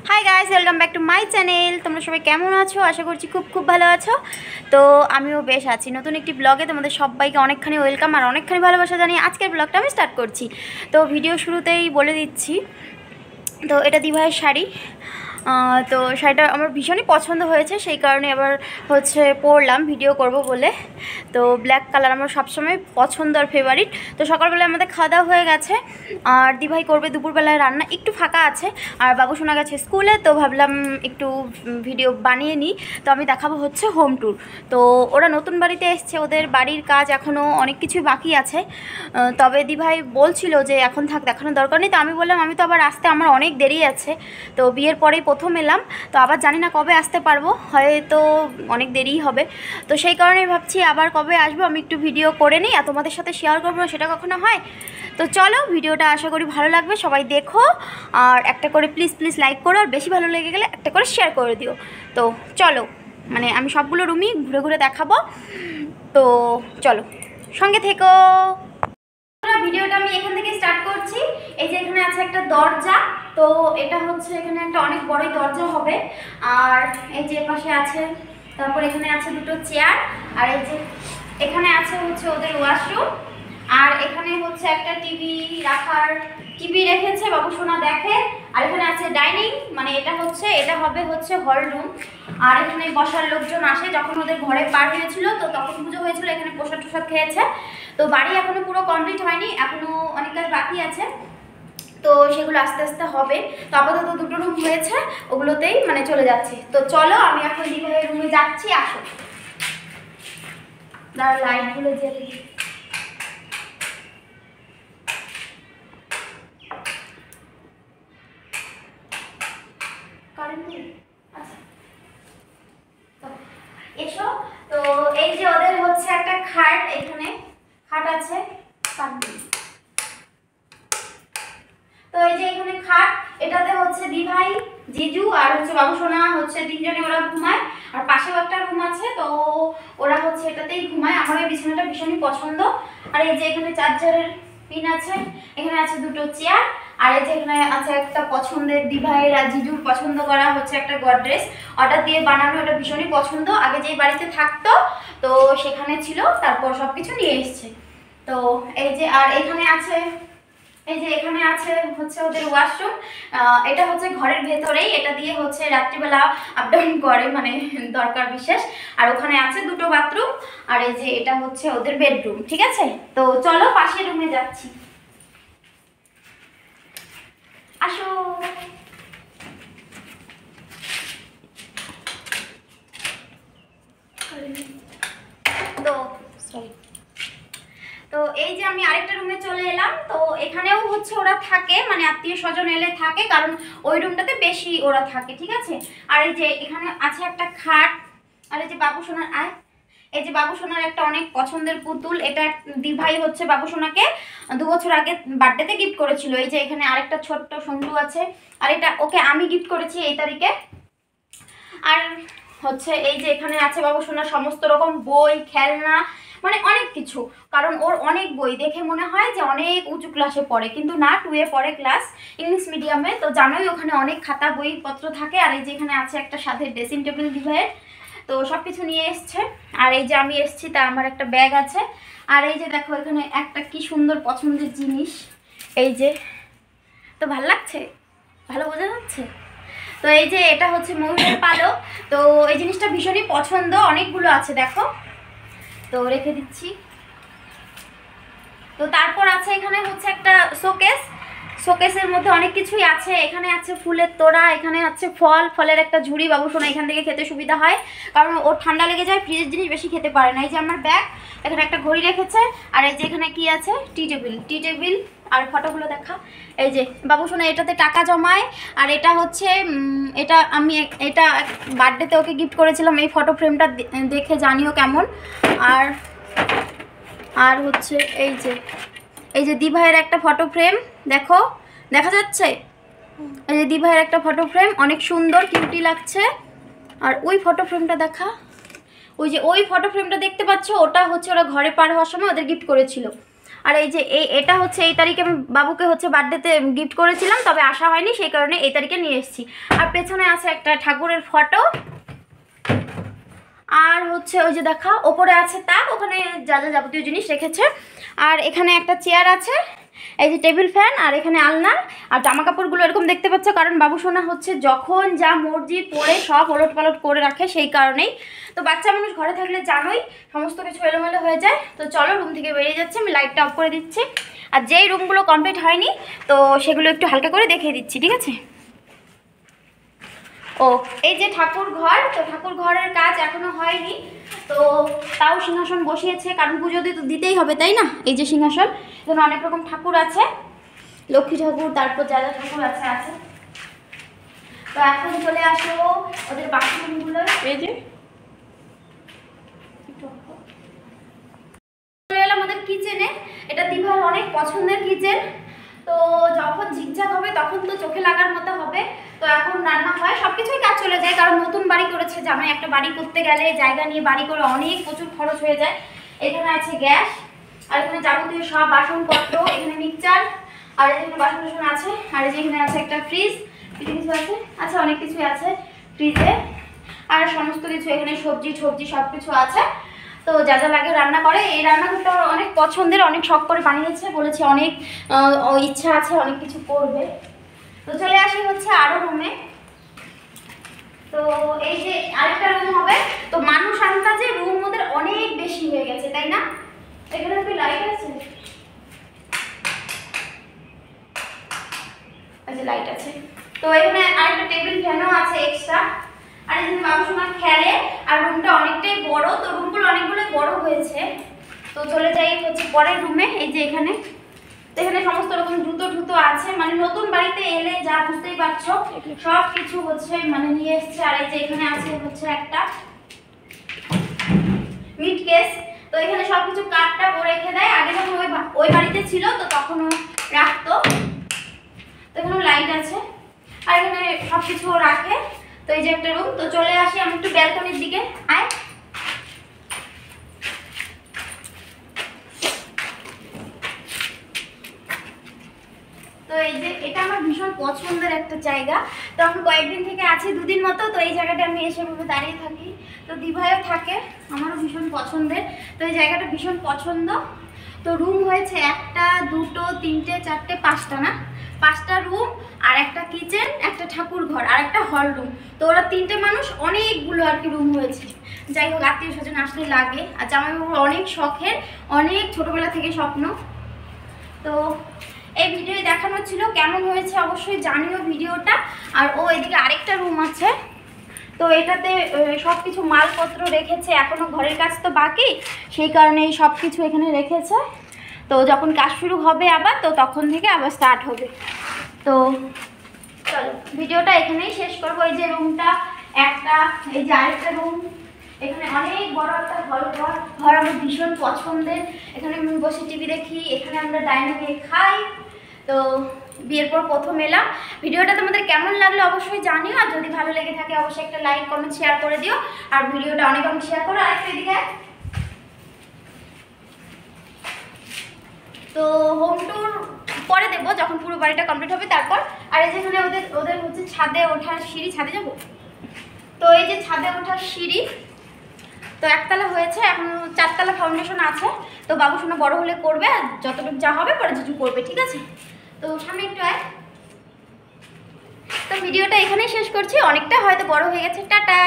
Hi guys, welcome back to my channel. তোমরা সবাই কেমন আছো? আশা করছি খুব খুব ভালো আছো। তো আমিও বেশ আছি। নতুন একটি ব্লগে তোমাদের সবাইকে অনেকখানি ওয়েলকাম আর অনেকখানি ভালোবাসা জানিয়ে আজকের ব্লগটা আমি স্টার্ট করছি। তো ভিডিও শুরুতেই বলে দিচ্ছি, তো এটা দিভাইয়ের শাড়ি। তো শাড়িটা আমার ভীষণই পছন্দ হয়েছে, সেই কারণে আবার পরলাম ভিডিও করব বলে। তো ব্ল্যাক কালার আমার সবসময় পছন্দ আর ফেভারিট। তো সকালবেলায় আমাদের খাওয়া দাওয়া হয়ে গেছে, আর দিভাই করবে দুপুরবেলায় রান্না। একটু ফাঁকা আছে আর বাবু শোনা গেছে স্কুলে, তো ভাবলাম একটু ভিডিও বানিয়ে নিই। তো আমি দেখাবো হোম ট্যুর। তো ওরা নতুন বাড়িতে এসছে, ওদের বাড়ির কাজ এখনও অনেক কিছুই বাকি আছে। তবে দিভাই বলছিল যে এখন থাক, দেখানোর দরকার নেই। তো আমি বললাম আমি তো আবার আসতে আমার অনেক দেরি আছে, তো বিয়ের পরেই প্রথম এলাম, তো আবার জানি না কবে আসতে পারবো, হয়তো অনেক দেরিই হবে। তো সেই কারণেই ভাবছি আবার কবে আসবো আমি একটু ভিডিও করে নিই আর তোমাদের সাথে শেয়ার করবো, সেটা কখনো হয়। তো চলো, ভিডিওটা আশা করি ভালো লাগবে, সবাই দেখো। আর একটা করে প্লিজ লাইক করো, আর বেশি ভালো লেগে গেলে একটা করে শেয়ার করে দিও। তো চলো, আমি সবগুলো রুমই ঘুরে ঘুরে দেখাবো। তো চলো, সঙ্গে থেকো। ভিডিওটা আমি এখান থেকে স্টার্ট করছি। এই যে এখানে আছে একটা দরজা, তো এটা এখানে একটা অনেক বড়ই দরজা হবে। আর এই যে পাশে আছে, তারপর এখানে আছে দুটো চেয়ার, আর এই যে এখানে আছে ওদের ওয়াশরুম। আর এখানে একটা টিভি রাখার, টিভি রেখেছে, বাবু সোনা দেখে। আর এখানে আছে ডাইনিং, এটা হবে হল রুম। আর এখানে বসার লোকজন আসে, যখন ওদের ঘরে পার হয়েছিল তো তখন পুজো হয়েছিল, এখানে প্রসাদ টসাদ খেয়েছে। তো বাড়ি এখনো পুরো কমপ্লিট হয়নি, এখনো অনেক কাজ বাকি আছে, তো সেগুলো আস্তে আস্তে হবে। তো আপাতত দুটো রুম হয়েছে, ওগুলোতেই চলে যাচ্ছে। তো চলো, আমি এখন দিভাইয়ের রুমে যাচ্ছি, আসো। দাঁড়া, লাইটগুলো জ্বেলে। আচ্ছা, এসো। তো এই যে ওদের একটা খাট, এখানে খাট আছে। তো এই যে এখানে খাট, এটাতে দিভাই, জিজু আর বাবু সোনা তিনজনে ওরা ঘুমায়। আর পাশেও একটা রুম আছে, তো ওরা এটাতেই ঘুমায়। আমার এই বিছানাটা ভীষণই পছন্দ। আর এই যে এখানে চার্জারের পিন আছে, এখানে আছে দুটো চেয়ার। আর এই যে এখানে আছে একটা পছন্দের দিভাইয়ের আর জিজুর পছন্দ করা একটা গডরেজ, অর্ডার দিয়ে বানানো। এটা ভীষণই পছন্দ, আগে যেই বাড়িতে থাকতো তো সেখানে ছিল, তারপর সবকিছু নিয়ে এসছে। তো এই যে, আর এখানে আছে, এই যে এখানে আছে ওদের ওয়াশরুম। এটা ঘরের ভেতরেই, এটা দিয়ে রাত্রিবেলা আপ ডাউন করে, দরকার বিশেষ। আর ওখানে আছে দুটো বাথরুম। আর এই যে এটা ওদের বেডরুম, ঠিক আছে। তো চলো, পাশের রুমে যাচ্ছি, আসো। তো সরি, তো এই যে আমি আরেকটা রুমে চলে এলাম। তো এখানেও ওরা থাকে, আত্মীয় স্বজন এলে থাকে, কারণ ওই রুমটাতে বেশি ওরা থাকে, ঠিক আছে। আর এই যে এখানে আছে একটা খাট। আর এই যে বাবু সোনার এই যে বাবু সোনার একটা অনেক পছন্দের পুতুল, এটা দিভাই বাবু সোনাকে 2 বছর আগে বার্থডেতে গিফট করেছিল। এই যে এখানে আরেকটা ছোট্ট সন্টু আছে, আর এটা ওকে আমি গিফট করেছি এই তারিখে। আর এই যে এখানে আছে বাবু সোনার সমস্ত রকম বই, খেলনা, অনেক কিছু। কারণ ওর অনেক বই দেখে মনে হয় যে অনেক উঁচু ক্লাসে পড়ে, কিন্তু না, 2 এ পড়ে, ক্লাস ইংলিশ মিডিয়ামে। তো জানোই ওখানে অনেক খাতা বইপত্র থাকে। আর এই যে এখানে আছে একটা সাথে ড্রেসিং টেবিল দিভাইয়ের, তো সব কিছু নিয়ে এসছে। আর এই যে আমি এসছি, তা আমার একটা ব্যাগ আছে। আর এই যে দেখো, এখানে একটা কি সুন্দর পছন্দের জিনিস, এই যে, তো ভালো লাগছে, ভালো বোঝা যাচ্ছে। তো এই যে এটা ময়ূরের পালক, তো এই জিনিসটা ভীষণই পছন্দ, অনেকগুলো আছে, দেখো। তো রেখে দিচ্ছি। তো তারপর আছে এখানে একটা শোকেস, শোকেসের মধ্যে অনেক কিছুই আছে। এখানে আছে ফুলের তোড়া, এখানে আছে ফলের একটা ঝুড়ি। বাবু সোনা এখান থেকে খেতে সুবিধা হয়, কারণ ওর ঠান্ডা লেগে যায়, ফ্রিজের জিনিস বেশি খেতে পারে না। এই যে আমার ব্যাগ, এখানে একটা ঘড়ি রেখেছে। আর এই যে এখানে কি আছে, টি টেবিল। আর ফটোগুলো দেখা, এই যে বাবু সোনা এটাতে টাকা জমায়। আর এটা এটা আমি এটা বার্থডেতে ওকে গিফট করেছিলাম। এই ফটো ফ্রেমটা দেখে জানিও কেমন। আর আর এই যে দিভাইয়ের একটা ফটো ফ্রেম, দেখো, দেখা যাচ্ছে? এই যে দিভাইয়ের একটা ফটো ফ্রেম, অনেক সুন্দর, কিউটি লাগছে। আর ওই ফটো ফ্রেমটা দেখা, ওই যে ওই ফটো ফ্রেমটা দেখতে পাচ্ছ, ওটা ওরা ঘরে পার হওয়ার সময় ওদের গিফট করেছিল। আর এই যে এটা হচ্ছে এই তারিখে আমি বাবুকে হচ্ছে বার্থডেতে গিফট করেছিলাম, তবে আসা হয়নি, সেই কারণে এই তারিখে নিয়ে এসেছি। আর পেছনে আছে একটা ঠাকুরের ফটো, আর হচ্ছে ওই যে দেখা ওপরে আছে তাক, ওখানে যা যা যাবতীয় জিনিস রেখেছে। আর এখানে একটা চেয়ার আছে, এই যে টেবিল ফ্যান, আর এখানে আলনা। আর জামা কাপড়গুলো এরকম দেখতে পাচ্ছ, কারণ বাবু সোনা হচ্ছে যখন যা মর্জি পরে সব ওলট পালট করে রাখে, সেই কারণেই। তো বাচ্চা মানুষ ঘরে থাকলে জানোই সমস্ত কিছু এলোমেলো হয়ে যায়। তো চলো রুম থেকে বেরিয়ে যাচ্ছে, আমি লাইটটা অফ করে দিচ্ছি। আর যেই রুমগুলো কমপ্লিট হয়নি তো সেগুলো একটু হালকা করে দেখিয়ে দিচ্ছি, ঠিক আছে? ও এই যে ঠাকুর ঘর, তো ঠাকুর ঘরের কাজ এখনো হয়নি, তো তাও সিংহাসন বসিয়েছে, কারণ পুজো তো দিতেই হবে, তাই না? এই যে সিংহাসন, এখানে অনেক রকম ঠাকুর আছে, লক্ষ্মী ঠাকুর, তারপর যা যা ঠাকুর আছে আছে। তো এখন চলে আসো ওদের বাথরুমগুলো, এই যে চলে এলাম ওদের কিচেনে। এটা দিভার অনেক পছন্দের কিচেন, তো যখন ঝিকঝাক হবে তখন তো চোখে লাগার মতো হবে। তো এখন রান্না হয়, সব কিছুই কাজ চলে যায়, কারণ নতুন বাড়ি করেছে, জামাই একটা বাড়ি করতে গেলে জায়গা নিয়ে বাড়ি করে অনেক প্রচুর খরচ হয়ে যায়। এখানে আছে গ্যাস, আর এখানে যাবতীয় সব বাসনপত্র, এখানে মিক্সচার, আর এখানে বাসন টাসন আছে, আর এখানে আছে একটা ফ্রিজ, কিছু আছে, আচ্ছা অনেক কিছুই আছে ফ্রিজে, আর সমস্ত কিছু এখানে সবজি সবজি সব কিছু আছে। তো যা যা লাগে রান্না করে। এই রান্নাঘরটা অনেক পছন্দের, অনেক শখ করে বানিয়েছে, বলেছে অনেক ইচ্ছা আছে অনেক কিছু করবে। তো চলে আসি হচ্ছে আরো রুমে। তো এই যে আরেকটা রুম হবে, তো মানুষ আন্দাজে রুম ওদের অনেক বেশি হয়ে গেছে, তাই না? এখানে কি লাইট আছে? আচ্ছা লাইট আছে। তো এখানে আরেকটা টেবিল ফ্যানও আছে এক্সট্রা, আর এখানে বাবু সোনা খেলে। আর রুমটা অনেকটাই বড়, তো রুমগুলো অনেকগুলো বড় হয়েছে। তো চলে যাই হচ্ছে পরের রুমে। এই যে এখানে, তো এখানে সমস্ত রকম জুতো আছে, মানে নতুন বাড়িতে এলে যা বুঝতেই পারছো সব কিছু হচ্ছে মানে নিয়ে এসছে। আর এই যে এখানে আছে হচ্ছে একটা মিট কেস, তো এখানে সবকিছু কাটটা ও রেখে দেয়। আগে যখন ওই বাড়িতে ছিল তো তখনও রাখতো। তো এখানে লাইট আছে, আর এখানে সবকিছু রাখে। তো এই যে একটা রুম। তো চলে আসি আমি একটু ব্যালকনির দিকে, আয়। তো এই যে এটা আমার ভীষণ পছন্দের একটা জায়গা। তো আমি কয়েকদিন থেকে আছি, দুদিন মতো। তো এই জায়গাটা আমি এসে ভাবে দাঁড়িয়ে থাকি, তো দিভাইও থাকে, আমারও ভীষণ পছন্দের। তো এই জায়গাটা ভীষণ পছন্দ। তো রুম হয়েছে একটা, দুটো, তিনটে, চারটে, পাঁচটা, না পাঁচটা রুম, আর একটা কিচেন, একটা ঠাকুর ঘর, আর একটা হল রুম। তো ওরা তিনটে মানুষ, অনেকগুলো আর কি রুম হয়েছে। যাই হোক, আত্মীয় স্বজন আসলে লাগে। আর জামাইবাবুর অনেক শখের, অনেক ছোটবেলা থেকে স্বপ্ন। তো এই ভিডিও দেখানো ছিল, কেমন হয়েছে অবশ্যই জানিও ভিডিওটা। আর ও এদিকে আরেকটা রুম আছে, তো এটাতে সব কিছু মালপত্র রেখেছে, এখনও ঘরের কাজ তো বাকি, সেই কারণে এই সব কিছু এখানে রেখেছে। তো যখন কাজ শুরু হবে আবার, তো তখন থেকে আবার স্টার্ট হবে। তো চলো ভিডিওটা এখানেই শেষ করবো। এই যে রুমটা একটা, এই যে আরেকটা রুম, এখানে অনেক বড় একটা ঘর আমার ভীষণ পছন্দের। এখানে আমি বসে টিভি দেখি, এখানে আমরা ডাইনিংয়ে খাই। তো বিয়ের পর প্রথম এলাম। ভিডিওটা তোমাদের কেমন লাগলো অবশ্যই জানিও, আর যদি ভালো লেগে থাকে অবশ্যই একটা লাইক কমেন্ট শেয়ার করে দিও, আর ভিডিওটা অনেক অনেক শেয়ার করো। আরেকটা এদিকে, তো হোম ট্যুর পরে দেবো যখন পুরো বাড়িটা কমপ্লিট হবে তারপর। আর এই যেখানে ওদের হচ্ছে ছাদে ওঠার সিঁড়ি, ছাদে যাবো। তো এই যে ছাদে ওঠার সিঁড়ি, তো একতলা হয়েছে, এখন চারতলা ফাউন্ডেশন আছে। তো বাবু সোনা বড় হলে করবে, আর যতটুকু যা হবে পরে জিজু করবে, ঠিক আছে? তো সামনে একটু আয়। তো ভিডিওটা এখানেই শেষ করছি, অনেকটা হয়তো বড় হয়ে গেছে, টাটা।